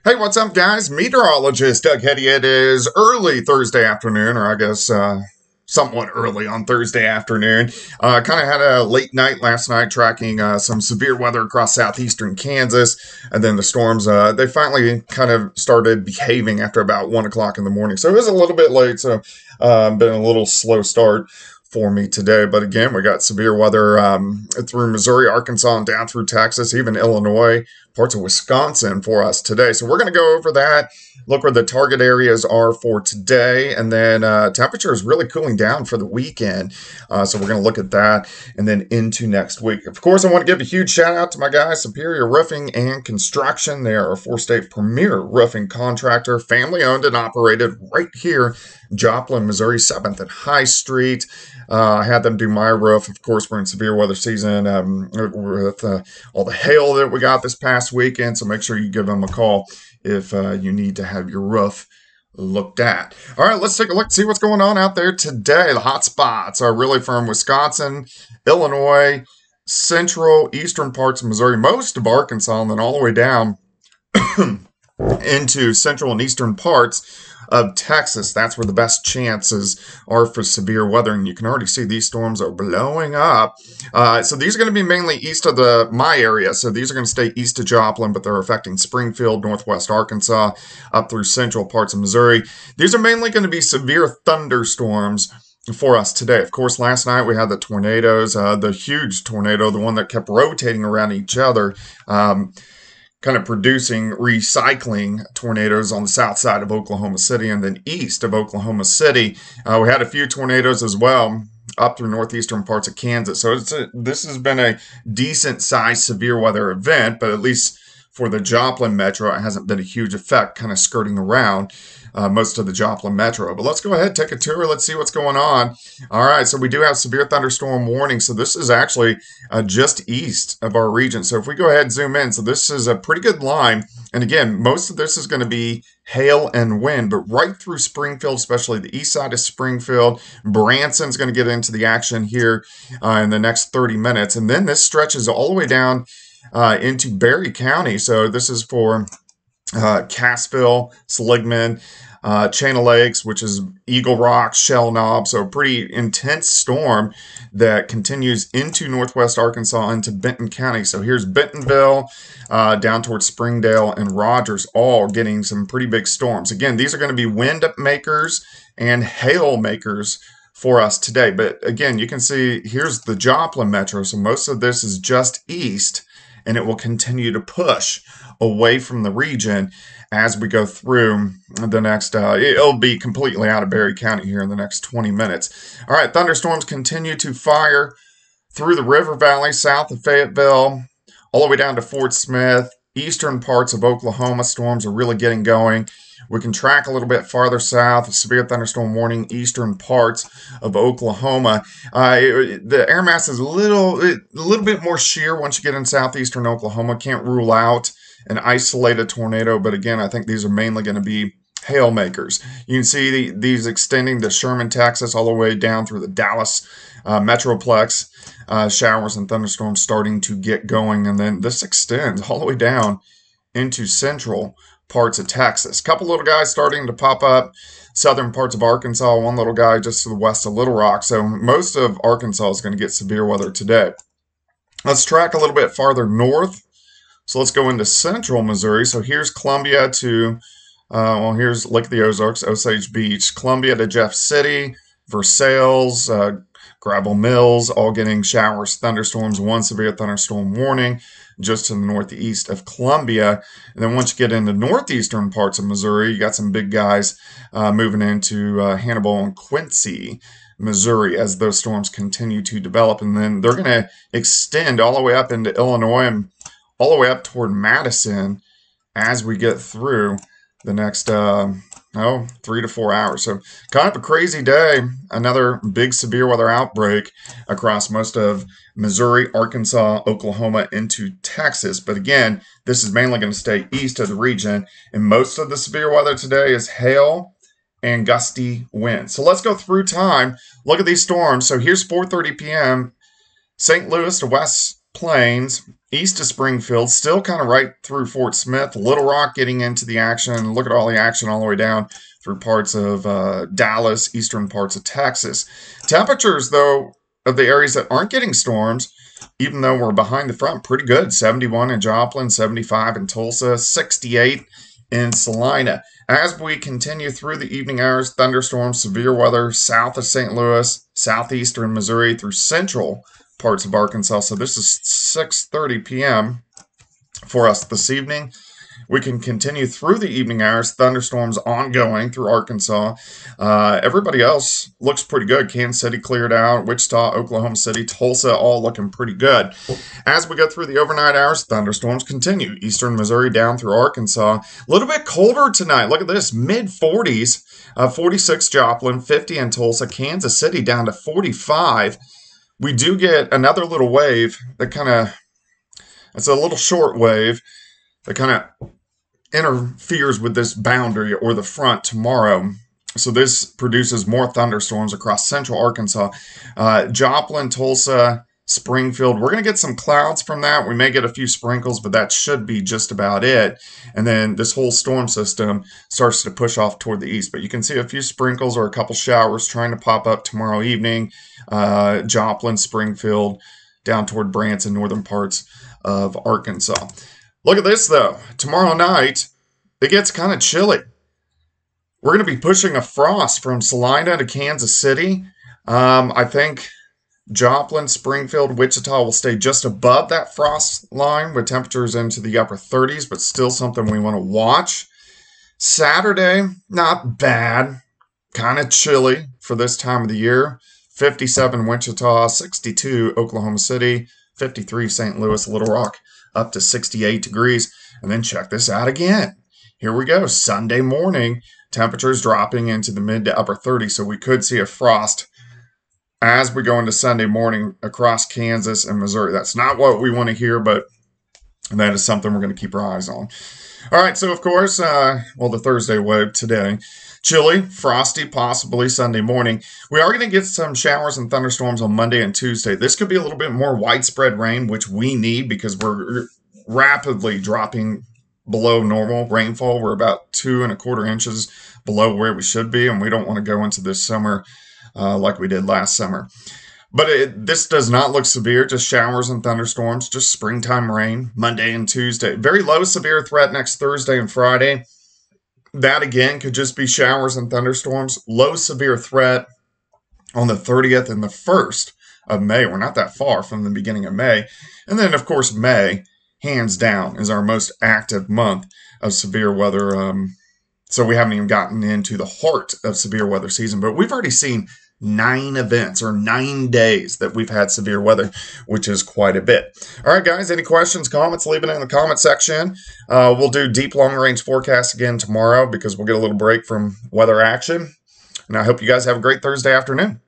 Hey, what's up, guys? Meteorologist Doug Hetty. It is early Thursday afternoon, or I guess somewhat early on Thursday afternoon. Kind of had a late night last night tracking some severe weather across southeastern Kansas, and then the storms, they finally kind of started behaving after about 1 o'clock in the morning. So it was a little bit late, so been a little slow start for me today. But again, we got severe weather through Missouri, Arkansas, and down through Texas, even Illinois, parts of Wisconsin for us today. So we're going to go over that, look where the target areas are for today, and then temperature is really cooling down for the weekend. So we're going to look at that and then into next week. Of course, I want to give a huge shout out to my guys, Superior Roofing and Construction. They are a four-state premier roofing contractor, family owned and operated right here, Joplin, Missouri, 7th and High Street. I had them do my roof. Of course, we're in severe weather season with all the hail that we got this past weekend, so make sure you give them a call if you need to have your roof looked at. All right, let's take a look, see what's going on out there today. The hot spots are really from Wisconsin, Illinois, central, eastern parts of Missouri, most of Arkansas, and then all the way down into central and eastern parts of Texas. That's where the best chances are for severe weather, and you can already see these storms are blowing up. So these are going to be mainly east of my area. So these are going to stay east of Joplin, but they're affecting Springfield, northwest Arkansas, up through central parts of Missouri. These are mainly going to be severe thunderstorms for us today. Of course, last night we had the tornadoes, the huge tornado, the one that kept rotating around each other. Kind of producing recycling tornadoes on the south side of Oklahoma City and then east of Oklahoma City. We had a few tornadoes as well up through northeastern parts of Kansas. So this has been a decent sized severe weather event, but at least for the Joplin metro, it hasn't been a huge effect, kind of skirting around most of the Joplin metro. But let's go ahead, take a tour. Let's see what's going on. All right, so we do have severe thunderstorm warning. So this is actually just east of our region. So if we go ahead and zoom in, so this is a pretty good line. And again, most of this is going to be hail and wind, but right through Springfield, especially the east side of Springfield. Branson's going to get into the action here in the next 30 minutes. And then this stretches all the way down into Berry County. So this is for Cassville, Seligman, Chain of Lakes, which is Eagle Rock, Shell Knob. So a pretty intense storm that continues into northwest Arkansas into Benton County. So here's Bentonville, down towards Springdale and Rogers, all getting some pretty big storms. Again, these are going to be wind makers and hail makers for us today. But again, you can see here's the Joplin metro. So most of this is just east, and it will continue to push away from the region as we go through the next, it'll be completely out of Berry County here in the next 20 minutes. All right, thunderstorms continue to fire through the River Valley, south of Fayetteville, all the way down to Fort Smith, eastern parts of Oklahoma. Storms are really getting going. We can track a little bit farther south, a severe thunderstorm warning, eastern parts of Oklahoma. The air mass is a little bit more sheer once you get in southeastern Oklahoma. Can't rule out an isolated tornado, but again, I think these are mainly going to be hail makers. You can see these extending to Sherman, Texas, all the way down through the Dallas metroplex. Showers and thunderstorms starting to get going, and then this extends all the way down into central parts of Texas. A couple little guys starting to pop up, southern parts of Arkansas, one little guy just to the west of Little Rock. So most of Arkansas is going to get severe weather today. Let's track a little bit farther north. So let's go into central Missouri. So here's Columbia to, here's Lake of the Ozarks, Osage Beach, Columbia to Jeff City, Versailles, Gravel Mills, all getting showers, thunderstorms, one severe thunderstorm warning just to the northeast of Columbia. And then once you get into northeastern parts of Missouri, you got some big guys moving into Hannibal and Quincy, Missouri, as those storms continue to develop. And then they're going to extend all the way up into Illinois and all the way up toward Madison as we get through the next 3 to 4 hours. So kind of a crazy day. Another big severe weather outbreak across most of Missouri, Arkansas, Oklahoma, into Texas. But again, this is mainly going to stay east of the region. And most of the severe weather today is hail and gusty winds. So let's go through time. Look at these storms. So here's 4:30 p.m. St. Louis to West Plains, east of Springfield, still kind of right through Fort Smith. Little Rock getting into the action. Look at all the action all the way down through parts of Dallas, eastern parts of Texas. Temperatures, though, of the areas that aren't getting storms, even though we're behind the front, pretty good. 71 in Joplin, 75 in Tulsa, 68 in Salina. As we continue through the evening hours, thunderstorms, severe weather south of St. Louis, southeastern Missouri through central parts of Arkansas. So this is 6:30 p.m. for us this evening. We can continue through the evening hours, thunderstorms ongoing through Arkansas. Everybody else looks pretty good. Kansas City cleared out, Wichita, Oklahoma City, Tulsa, all looking pretty good. As we go through the overnight hours, thunderstorms continue. Eastern Missouri down through Arkansas. A little bit colder tonight. Look at this, mid-40s. 46 Joplin, 50 in Tulsa, Kansas City down to 45. We do get another little wave that it's a little short wave that kind of interferes with this boundary or the front tomorrow. So this produces more thunderstorms across central Arkansas. Joplin, Tulsa, Springfield. We're going to get some clouds from that. We may get a few sprinkles, but that should be just about it. And then this whole storm system starts to push off toward the east. But you can see a few sprinkles or a couple showers trying to pop up tomorrow evening. Joplin, Springfield, down toward Branson, northern parts of Arkansas. Look at this, though. Tomorrow night, it gets kind of chilly. We're going to be pushing a frost from Salina to Kansas City. I think Joplin, Springfield, Wichita will stay just above that frost line with temperatures into the upper 30s, but still something we want to watch. Saturday, not bad. Kind of chilly for this time of the year. 57 Wichita, 62 Oklahoma City, 53 St. Louis, Little Rock, up to 68 degrees. And then check this out again. Here we go. Sunday morning, temperatures dropping into the mid to upper 30s. So we could see a frost as we go into Sunday morning across Kansas and Missouri. That's not what we want to hear, but that is something we're going to keep our eyes on. All right. So, of course, the Thursday wave today. Chilly, frosty, possibly Sunday morning. We are going to get some showers and thunderstorms on Monday and Tuesday. This could be a little bit more widespread rain, which we need because we're rapidly dropping below normal rainfall. We're about 2¼ inches below where we should be, and we don't want to go into this summer like we did last summer. But this does not look severe, just showers and thunderstorms, just springtime rain Monday and Tuesday. Very low severe threat next Thursday and Friday. That, again, could just be showers and thunderstorms. Low severe threat on the 30th and the 1st of May. We're not that far from the beginning of May. And then, of course, May, hands down, is our most active month of severe weather. So we haven't even gotten into the heart of severe weather season. But we've already seen 9 events or 9 days that we've had severe weather, which is quite a bit. All right, guys, any questions, comments, leave it in the comment section. We'll do deep long-range forecasts again tomorrow because we'll get a little break from weather action. And I hope you guys have a great Thursday afternoon.